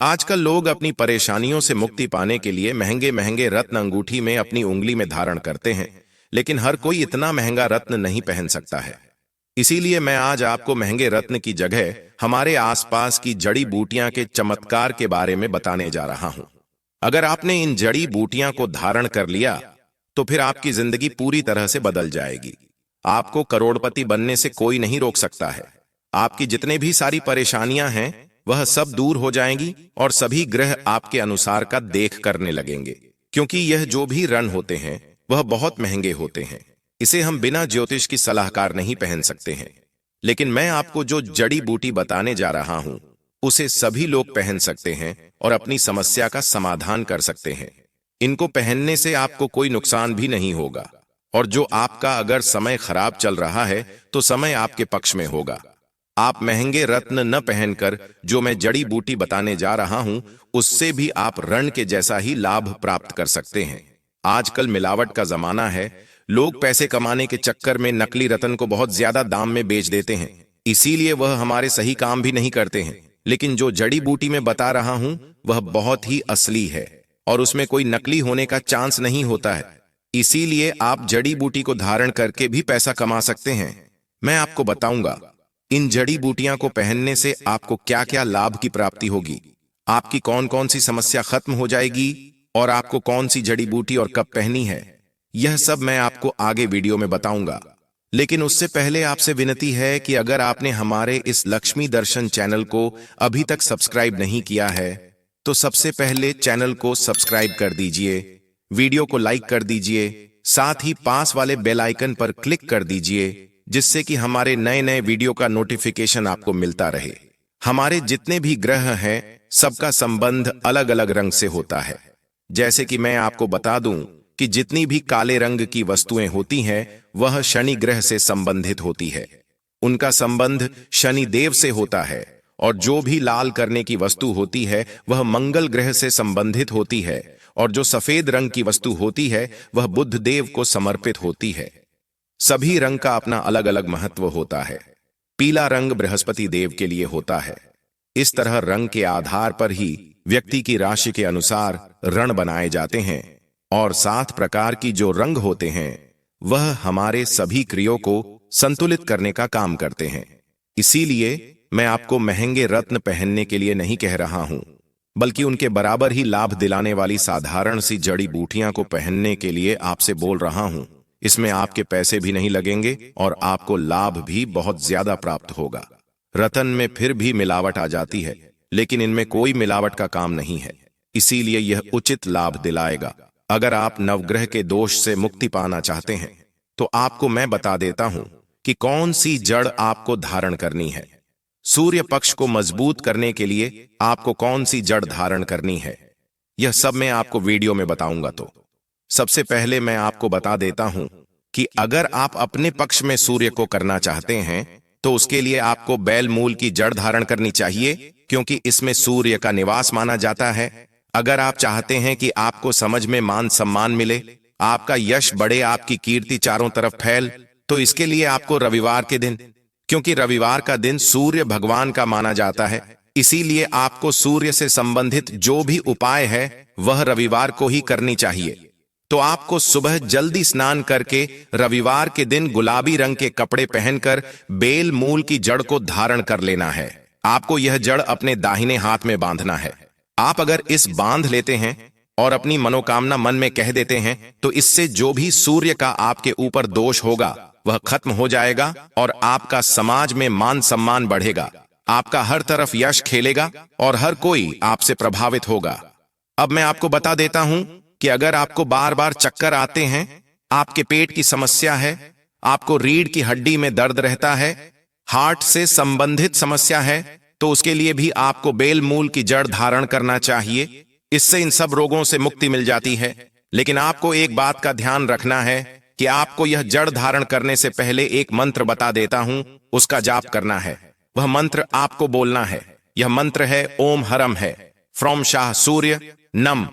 आजकल लोग अपनी परेशानियों से मुक्ति पाने के लिए महंगे महंगे रत्न अंगूठी में अपनी उंगली में धारण करते हैं, लेकिन हर कोई इतना महंगा रत्न नहीं पहन सकता है। इसीलिए मैं आज आपको महंगे रत्न की जगह हमारे आसपास की जड़ी बूटियां के चमत्कार के बारे में बताने जा रहा हूं। अगर आपने इन जड़ी बूटियां को धारण कर लिया तो फिर आपकी जिंदगी पूरी तरह से बदल जाएगी। आपको करोड़पति बनने से कोई नहीं रोक सकता है। आपकी जितने भी सारी परेशानियां हैं वह सब दूर हो जाएंगी और सभी ग्रह आपके अनुसार का देख करने लगेंगे, क्योंकि यह जो भी रत्न होते हैं वह बहुत महंगे होते हैं। इसे हम बिना ज्योतिष की सलाहकार नहीं पहन सकते हैं, लेकिन मैं आपको जो जड़ी बूटी बताने जा रहा हूं उसे सभी लोग पहन सकते हैं और अपनी समस्या का समाधान कर सकते हैं। इनको पहनने से आपको कोई नुकसान भी नहीं होगा, और जो आपका अगर समय खराब चल रहा है तो समय आपके पक्ष में होगा। आप महंगे रत्न न पहनकर जो मैं जड़ी बूटी बताने जा रहा हूं उससे भी आप रण के जैसा ही लाभ प्राप्त कर सकते हैं। आजकल मिलावट का जमाना है। लोग पैसे कमाने के चक्कर में नकली रत्न को बहुत ज्यादा दाम में बेच देते हैं, इसीलिए वह हमारे सही काम भी नहीं करते हैं। लेकिन जो जड़ी बूटी मैं बता रहा हूं वह बहुत ही असली है और उसमें कोई नकली होने का चांस नहीं होता है। इसीलिए आप जड़ी बूटी को धारण करके भी पैसा कमा सकते हैं। मैं आपको बताऊंगा इन जड़ी बूटियां को पहनने से आपको क्या क्या लाभ की प्राप्ति होगी, आपकी कौन कौन सी समस्या खत्म हो जाएगी और आपको कौन सी जड़ी बूटी और कब पहनी है, यह सब मैं आपको आगे वीडियो में बताऊंगा। लेकिन उससे पहले आपसे विनती है कि अगर आपने हमारे इस लक्ष्मी दर्शन चैनल को अभी तक सब्सक्राइब नहीं किया है तो सबसे पहले चैनल को सब्सक्राइब कर दीजिए, वीडियो को लाइक कर दीजिए, साथ ही पास वाले बेल आइकन पर क्लिक कर दीजिए, जिससे कि हमारे नए नए वीडियो का नोटिफिकेशन आपको मिलता रहे। हमारे जितने भी ग्रह हैं सबका संबंध अलग अलग रंग से होता है। जैसे कि मैं आपको बता दूं कि जितनी भी काले रंग की वस्तुएं होती हैं वह शनि ग्रह से संबंधित होती है। उनका संबंध शनि देव से होता है, और जो भी लाल करने की वस्तु होती है वह मंगल ग्रह से संबंधित होती है, और जो सफेद रंग की वस्तु होती है वह बुध देव को समर्पित होती है। सभी रंग का अपना अलग अलग महत्व होता है। पीला रंग बृहस्पति देव के लिए होता है। इस तरह रंग के आधार पर ही व्यक्ति की राशि के अनुसार रण बनाए जाते हैं, और 7 प्रकार की जो रंग होते हैं वह हमारे सभी क्रियाओं को संतुलित करने का काम करते हैं। इसीलिए मैं आपको महंगे रत्न पहनने के लिए नहीं कह रहा हूं, बल्कि उनके बराबर ही लाभ दिलाने वाली साधारण सी जड़ी बूटियां को पहनने के लिए आपसे बोल रहा हूं। इसमें आपके पैसे भी नहीं लगेंगे और आपको लाभ भी बहुत ज्यादा प्राप्त होगा। रत्न में फिर भी मिलावट आ जाती है, लेकिन इनमें कोई मिलावट का काम नहीं है, इसीलिए यह उचित लाभ दिलाएगा। अगर आप नवग्रह के दोष से मुक्ति पाना चाहते हैं तो आपको मैं बता देता हूं कि कौन सी जड़ आपको धारण करनी है। सूर्य पक्ष को मजबूत करने के लिए आपको कौन सी जड़ धारण करनी है, यह सब मैं आपको वीडियो में बताऊंगा। तो सबसे पहले मैं आपको बता देता हूं कि अगर आप अपने पक्ष में सूर्य को करना चाहते हैं तो उसके लिए आपको बैल मूल की जड़ धारण करनी चाहिए, क्योंकि इसमें सूर्य का निवास माना जाता है। अगर आप चाहते हैं कि आपको समझ में मान सम्मान मिले, आपका यश बढ़े, आपकी कीर्ति चारों तरफ फैल, तो इसके लिए आपको रविवार के दिन, क्योंकि रविवार का दिन सूर्य भगवान का माना जाता है, इसीलिए आपको सूर्य से संबंधित जो भी उपाय है वह रविवार को ही करनी चाहिए। तो आपको सुबह जल्दी स्नान करके रविवार के दिन गुलाबी रंग के कपड़े पहनकर बेल मूल की जड़ को धारण कर लेना है। आपको यह जड़ अपने दाहिने हाथ में बांधना है। आप अगर इस बांध लेते हैं और अपनी मनोकामना मन में कह देते हैं तो इससे जो भी सूर्य का आपके ऊपर दोष होगा वह खत्म हो जाएगा और आपका समाज में मान सम्मान बढ़ेगा। आपका हर तरफ यश खेलेगा और हर कोई आपसे प्रभावित होगा। अब मैं आपको बता देता हूं कि अगर आपको बार बार चक्कर आते हैं, आपके पेट की समस्या है, आपको रीढ़ की हड्डी में दर्द रहता है, हार्ट से संबंधित समस्या है, तो उसके लिए भी आपको बेल मूल की जड़ धारण करना चाहिए। इससे इन सब रोगों से मुक्ति मिल जाती है। लेकिन आपको एक बात का ध्यान रखना है कि आपको यह जड़ धारण करने से पहले एक मंत्र बता देता हूं, उसका जाप करना है। वह मंत्र आपको बोलना है। यह मंत्र है ओम हरम है, फ्रॉम शाह सूर्य नम।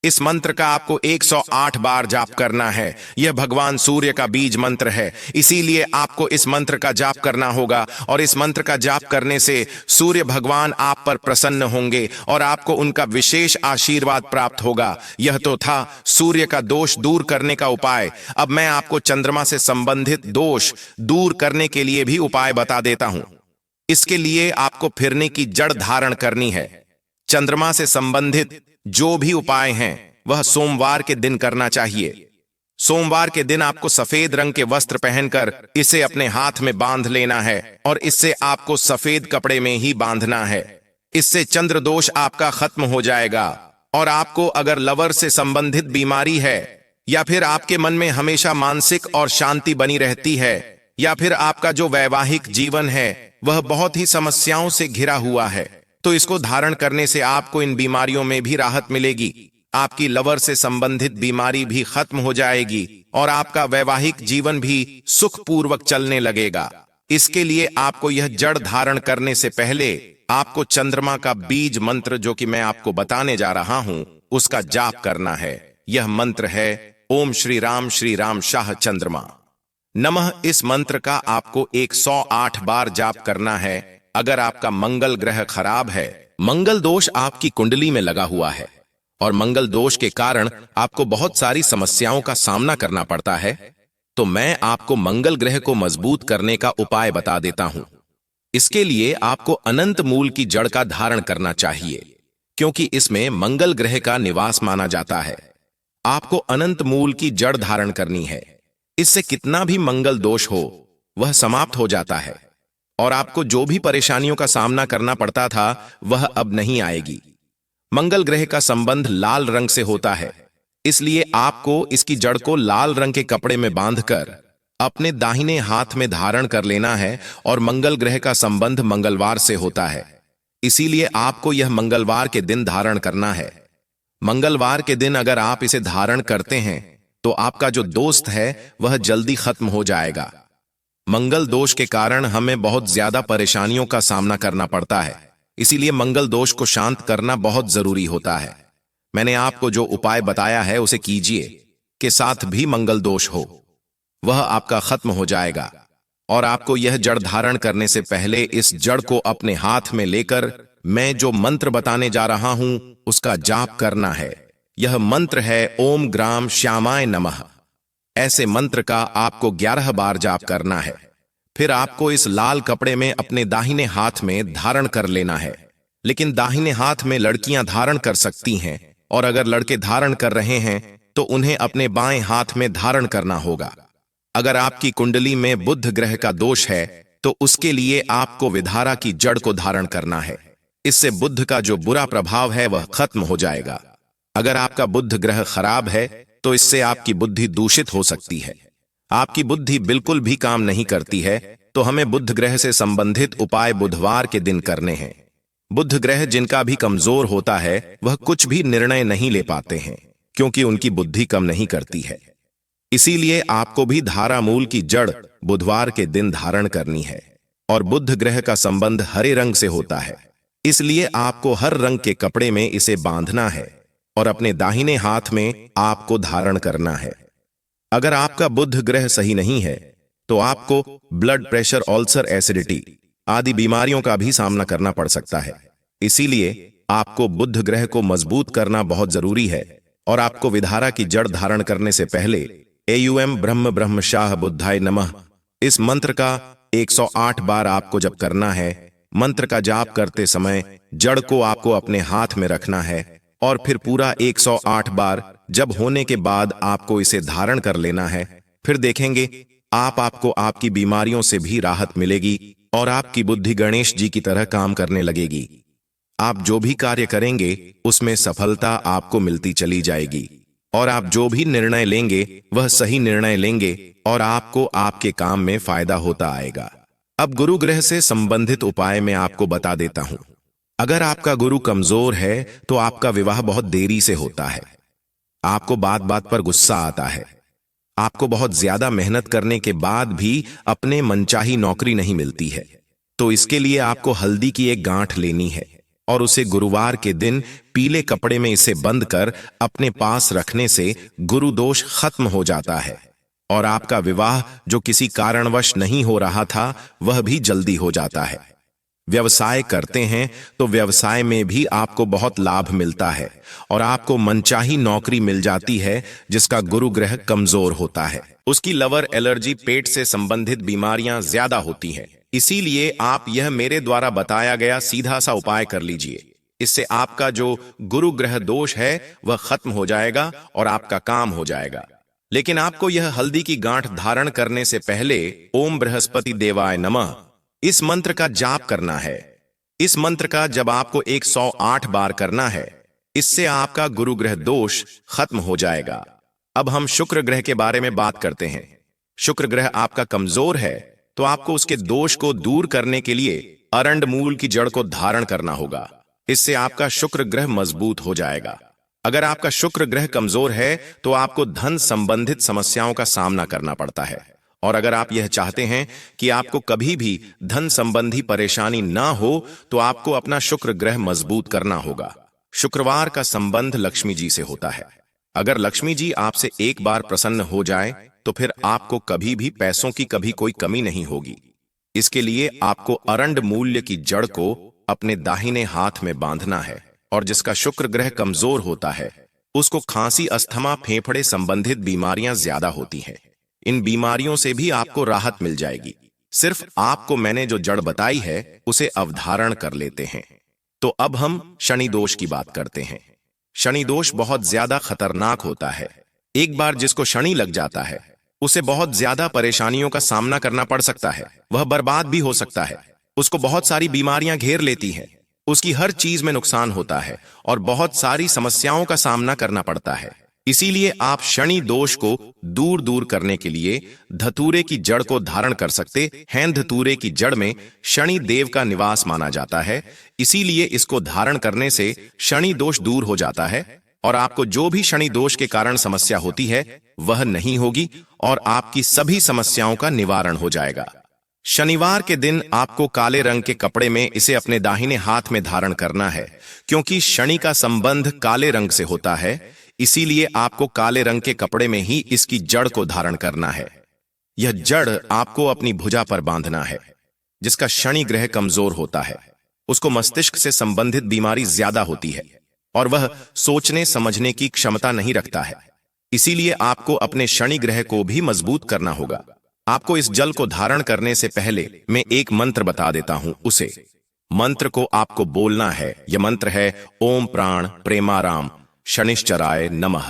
इस मंत्र का आपको 108 बार जाप करना है। यह भगवान सूर्य का बीज मंत्र है, इसीलिए आपको इस मंत्र का जाप करना होगा और इस मंत्र का जाप करने से सूर्य भगवान आप पर प्रसन्न होंगे और आपको उनका विशेष आशीर्वाद प्राप्त होगा। यह तो था सूर्य का दोष दूर करने का उपाय। अब मैं आपको चंद्रमा से संबंधित दोष दूर करने के लिए भी उपाय बता देता हूं। इसके लिए आपको फिरने की जड़ धारण करनी है। चंद्रमा से संबंधित जो भी उपाय हैं वह सोमवार के दिन करना चाहिए। सोमवार के दिन आपको सफेद रंग के वस्त्र पहनकर इसे अपने हाथ में बांध लेना है और इससे आपको सफेद कपड़े में ही बांधना है। इससे चंद्र दोष आपका खत्म हो जाएगा। और आपको अगर लवर से संबंधित बीमारी है या फिर आपके मन में हमेशा मानसिक और शांति बनी रहती है या फिर आपका जो वैवाहिक जीवन है वह बहुत ही समस्याओं से घिरा हुआ है, तो इसको धारण करने से आपको इन बीमारियों में भी राहत मिलेगी। आपकी लवर से संबंधित बीमारी भी खत्म हो जाएगी और आपका वैवाहिक जीवन भी सुखपूर्वक चलने लगेगा। इसके लिए आपको यह जड़ धारण करने से पहले आपको चंद्रमा का बीज मंत्र जो कि मैं आपको बताने जा रहा हूं उसका जाप करना है। यह मंत्र है ओम श्री राम शाह चंद्रमा नमः। इस मंत्र का आपको 108 बार जाप करना है। अगर आपका मंगल ग्रह खराब है, मंगल दोष आपकी कुंडली में लगा हुआ है और मंगल दोष के कारण आपको बहुत सारी समस्याओं का सामना करना पड़ता है, तो मैं आपको मंगल ग्रह को मजबूत करने का उपाय बता देता हूं। इसके लिए आपको अनंत मूल की जड़ का धारण करना चाहिए, क्योंकि इसमें मंगल ग्रह का निवास माना जाता है। आपको अनंत मूल की जड़ धारण करनी है। इससे कितना भी मंगल दोष हो वह समाप्त हो जाता है और आपको जो भी परेशानियों का सामना करना पड़ता था वह अब नहीं आएगी। मंगल ग्रह का संबंध लाल रंग से होता है, इसलिए आपको इसकी जड़ को लाल रंग के कपड़े में बांधकर अपने दाहिने हाथ में धारण कर लेना है। और मंगल ग्रह का संबंध मंगलवार से होता है, इसीलिए आपको यह मंगलवार के दिन धारण करना है। मंगलवार के दिन अगर आप इसे धारण करते हैं तो आपका जो दोस्त है वह जल्दी खत्म हो जाएगा। मंगल दोष के कारण हमें बहुत ज्यादा परेशानियों का सामना करना पड़ता है, इसीलिए मंगल दोष को शांत करना बहुत जरूरी होता है। मैंने आपको जो उपाय बताया है उसे कीजिए, के साथ भी मंगल दोष हो वह आपका खत्म हो जाएगा। और आपको यह जड़ धारण करने से पहले इस जड़ को अपने हाथ में लेकर मैं जो मंत्र बताने जा रहा हूं उसका जाप करना है। यह मंत्र है ओम ग्राम श्यामाय नमः। ऐसे मंत्र का आपको 11 बार जाप करना है। फिर आपको इस लाल कपड़े में अपने दाहिने हाथ में धारण कर लेना है। लेकिन दाहिने हाथ में लड़कियां धारण कर सकती हैं और अगर लड़के धारण कर रहे हैं तो उन्हें अपने बाएं हाथ में धारण करना होगा। अगर आपकी कुंडली में बुध ग्रह का दोष है तो उसके लिए आपको विधारा की जड़ को धारण करना है। इससे बुध का जो बुरा प्रभाव है वह खत्म हो जाएगा। अगर आपका बुध ग्रह खराब है तो इससे आपकी बुद्धि दूषित हो सकती है। आपकी बुद्धि बिल्कुल भी काम नहीं करती है, तो हमें बुध ग्रह से संबंधित उपाय बुधवार के दिन करने हैं। बुध ग्रह जिनका भी कमजोर होता है वह कुछ भी निर्णय नहीं ले पाते हैं, क्योंकि उनकी बुद्धि कम नहीं करती है। इसीलिए आपको भी धारा मूल की जड़ बुधवार के दिन धारण करनी है। और बुध ग्रह का संबंध हरे रंग से होता है, इसलिए आपको हर रंग के कपड़े में इसे बांधना है और अपने दाहिने हाथ में आपको धारण करना है। अगर आपका बुध ग्रह सही नहीं है तो आपको ब्लड प्रेशर, अल्सर, एसिडिटी आदि बीमारियों का भी सामना करना पड़ सकता है। इसीलिए आपको बुध ग्रह को मजबूत करना बहुत जरूरी है। और आपको विधारा की जड़ धारण करने से पहले एयूएम ब्रह्म शाह बुद्धाय नमः इस मंत्र का 108 बार आपको जप करना है। मंत्र का जाप करते समय जड़ को आपको अपने हाथ में रखना है और फिर पूरा 108 बार जब होने के बाद आपको इसे धारण कर लेना है। फिर देखेंगे आपको आपकी बीमारियों से भी राहत मिलेगी और आपकी बुद्धि गणेश जी की तरह काम करने लगेगी। आप जो भी कार्य करेंगे उसमें सफलता आपको मिलती चली जाएगी और आप जो भी निर्णय लेंगे वह सही निर्णय लेंगे और आपको आपके काम में फायदा होता आएगा। अब गुरु ग्रह से संबंधित उपाय मैं आपको बता देता हूं। अगर आपका गुरु कमजोर है तो आपका विवाह बहुत देरी से होता है। आपको बात बात पर गुस्सा आता है। आपको बहुत ज्यादा मेहनत करने के बाद भी अपने मनचाही नौकरी नहीं मिलती है। तो इसके लिए आपको हल्दी की एक गांठ लेनी है और उसे गुरुवार के दिन पीले कपड़े में इसे बंद कर अपने पास रखने से गुरु दोष खत्म हो जाता है और आपका विवाह जो किसी कारणवश नहीं हो रहा था वह भी जल्दी हो जाता है। व्यवसाय करते हैं तो व्यवसाय में भी आपको बहुत लाभ मिलता है और आपको मनचाही नौकरी मिल जाती है जिसका गुरु ग्रह कमजोर होता है। उसकी लवर एलर्जी, पेट से संबंधित बीमारियां ज्यादा होती हैं। इसीलिए आप यह मेरे द्वारा बताया गया सीधा सा उपाय कर लीजिए। इससे आपका जो गुरु ग्रह दोष है वह खत्म हो जाएगा और आपका काम हो जाएगा। लेकिन आपको यह हल्दी की गांठ धारण करने से पहले ओम बृहस्पति देवाय नमः इस मंत्र का जाप करना है। इस मंत्र का जब आपको 108 बार करना है, इससे आपका गुरु ग्रह दोष खत्म हो जाएगा। अब हम शुक्र ग्रह के बारे में बात करते हैं। शुक्र ग्रह आपका कमजोर है तो आपको उसके दोष को दूर करने के लिए अरंड मूल की जड़ को धारण करना होगा। इससे आपका शुक्र ग्रह मजबूत हो जाएगा। अगर आपका शुक्र ग्रह कमजोर है तो आपको धन संबंधित समस्याओं का सामना करना पड़ता है। और अगर आप यह चाहते हैं कि आपको कभी भी धन संबंधी परेशानी ना हो तो आपको अपना शुक्र ग्रह मजबूत करना होगा। शुक्रवार का संबंध लक्ष्मी जी से होता है। अगर लक्ष्मी जी आपसे एक बार प्रसन्न हो जाए तो फिर आपको कभी भी पैसों की कभी कोई कमी नहीं होगी। इसके लिए आपको अरंड मूल्य की जड़ को अपने दाहिने हाथ में बांधना है और जिसका शुक्र ग्रह कमजोर होता है उसको खांसी, अस्थमा, फेफड़े संबंधित बीमारियां ज्यादा होती हैं। इन बीमारियों से भी आपको राहत मिल जाएगी। सिर्फ आपको मैंने जो जड़ बताई है उसे अवधारण कर लेते हैं। तो अब हम शनि दोष की बात करते हैं। शनि दोष बहुत ज्यादा खतरनाक होता है। एक बार जिसको शनि लग जाता है उसे बहुत ज्यादा परेशानियों का सामना करना पड़ सकता है। वह बर्बाद भी हो सकता है। उसको बहुत सारी बीमारियां घेर लेती हैं। उसकी हर चीज में नुकसान होता है और बहुत सारी समस्याओं का सामना करना पड़ता है। इसीलिए आप शनि दोष को दूर दूर करने के लिए धतूरे की जड़ को धारण कर सकते हैं। धतूरे की जड़ में शनि देव का निवास माना जाता है। इसीलिए इसको धारण करने से शनि दोष दूर हो जाता है और आपको जो भी शनि दोष के कारण समस्या होती है वह नहीं होगी और आपकी सभी समस्याओं का निवारण हो जाएगा। शनिवार के दिन आपको काले रंग के कपड़े में इसे अपने दाहिने हाथ में धारण करना है, क्योंकि शनि का संबंध काले रंग से होता है। इसीलिए आपको काले रंग के कपड़े में ही इसकी जड़ को धारण करना है। यह जड़ आपको अपनी भुजा पर बांधना है। जिसका शनि ग्रह कमजोर होता है उसको मस्तिष्क से संबंधित बीमारी ज्यादा होती है और वह सोचने समझने की क्षमता नहीं रखता है। इसीलिए आपको अपने शनि ग्रह को भी मजबूत करना होगा। आपको इस जल को धारण करने से पहले मैं एक मंत्र बता देता हूं। उसे मंत्र को आपको बोलना है। यह मंत्र है ओम प्राण प्रेमाराम शनिश्चराय नमः।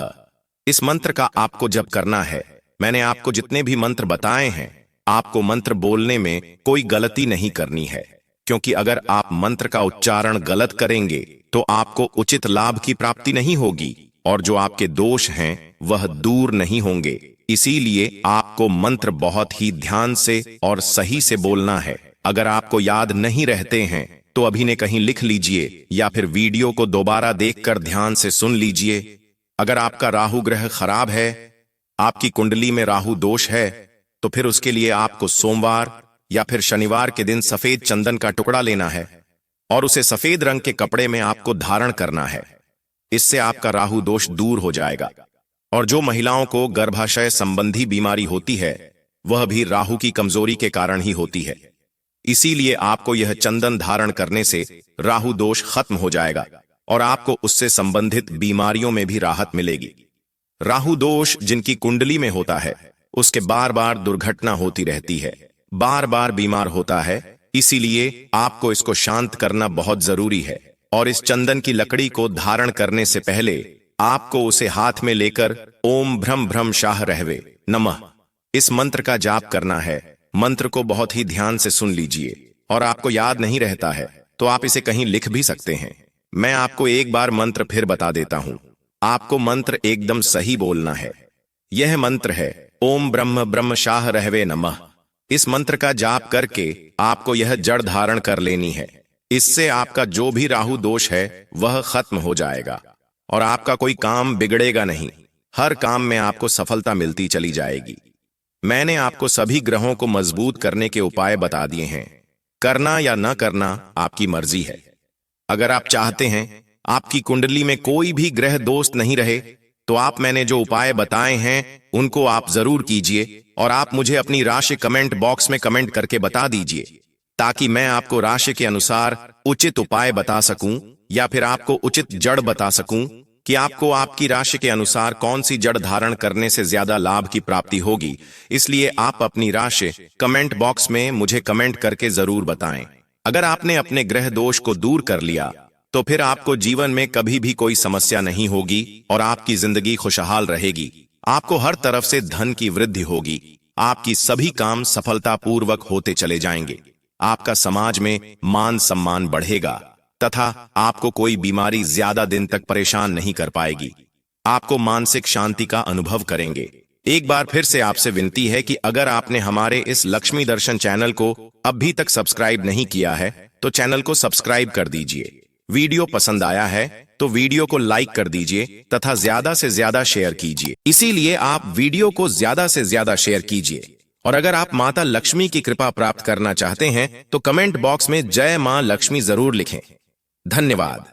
इस मंत्र का आपको जप करना है। मैंने आपको जितने भी मंत्र बताए हैं आपको मंत्र बोलने में कोई गलती नहीं करनी है, क्योंकि अगर आप मंत्र का उच्चारण गलत करेंगे तो आपको उचित लाभ की प्राप्ति नहीं होगी और जो आपके दोष हैं वह दूर नहीं होंगे। इसीलिए आपको मंत्र बहुत ही ध्यान से और सही से बोलना है। अगर आपको याद नहीं रहते हैं तो अभी ने कहीं लिख लीजिए या फिर वीडियो को दोबारा देखकर ध्यान से सुन लीजिए। अगर आपका राहु ग्रह खराब है, आपकी कुंडली में राहु दोष है, तो फिर उसके लिए आपको सोमवार या फिर शनिवार के दिन सफेद चंदन का टुकड़ा लेना है और उसे सफेद रंग के कपड़े में आपको धारण करना है। इससे आपका राहु दोष दूर हो जाएगा। और जो महिलाओं को गर्भाशय संबंधी बीमारी होती है वह भी राहु की कमजोरी के कारण ही होती है। इसीलिए आपको यह चंदन धारण करने से राहु दोष खत्म हो जाएगा और आपको उससे संबंधित बीमारियों में भी राहत मिलेगी। राहु दोष जिनकी कुंडली में होता है उसके बार बार दुर्घटना होती रहती है, बार बार बीमार होता है। इसीलिए आपको इसको शांत करना बहुत जरूरी है। और इस चंदन की लकड़ी को धारण करने से पहले आपको उसे हाथ में लेकर ओम भ्रम भ्रम शाह रहवे नमः इस मंत्र का जाप करना है। मंत्र को बहुत ही ध्यान से सुन लीजिए और आपको याद नहीं रहता है तो आप इसे कहीं लिख भी सकते हैं। मैं आपको एक बार मंत्र फिर बता देता हूं। आपको मंत्र एकदम सही बोलना है। यह मंत्र है ओम ब्रह्म ब्रह्म शाह रहवे नमः। इस मंत्र का जाप करके आपको यह जड़ धारण कर लेनी है। इससे आपका जो भी राहु दोष है वह खत्म हो जाएगा और आपका कोई काम बिगड़ेगा नहीं। हर काम में आपको सफलता मिलती चली जाएगी। मैंने आपको सभी ग्रहों को मजबूत करने के उपाय बता दिए हैं। करना या न करना आपकी मर्जी है। अगर आप चाहते हैं आपकी कुंडली में कोई भी ग्रह दोस्त नहीं रहे, तो आप मैंने जो उपाय बताए हैं उनको आप जरूर कीजिए और आप मुझे अपनी राशि कमेंट बॉक्स में कमेंट करके बता दीजिए, ताकि मैं आपको राशि के अनुसार उचित उपाय बता सकूं या फिर आपको उचित जड़ बता सकूं कि आपको आपकी राशि के अनुसार कौन सी जड़ धारण करने से ज्यादा लाभ की प्राप्ति होगी। इसलिए आप अपनी राशि कमेंट बॉक्स में मुझे कमेंट करके जरूर बताएं। अगर आपने अपने ग्रह दोष को दूर कर लिया तो फिर आपको जीवन में कभी भी कोई समस्या नहीं होगी और आपकी जिंदगी खुशहाल रहेगी। आपको हर तरफ से धन की वृद्धि होगी, आपकी सभी काम सफलतापूर्वक होते चले जाएंगे, आपका समाज में मान सम्मान बढ़ेगा तथा आपको कोई बीमारी ज्यादा दिन तक परेशान नहीं कर पाएगी। आपको मानसिक शांति का अनुभव करेंगे। एक बार फिर से आपसे विनती है कि अगर आपने हमारे इस लक्ष्मी दर्शन चैनल को अभी तक सब्सक्राइब नहीं किया है तो चैनल को सब्सक्राइब कर दीजिए। वीडियो पसंद आया है तो वीडियो को लाइक कर दीजिए तथा ज्यादा से ज्यादा शेयर कीजिए। इसीलिए आप वीडियो को ज्यादा से ज्यादा शेयर कीजिए। और अगर आप माता लक्ष्मी की कृपा प्राप्त करना चाहते हैं तो कमेंट बॉक्स में जय मां लक्ष्मी जरूर लिखें। धन्यवाद।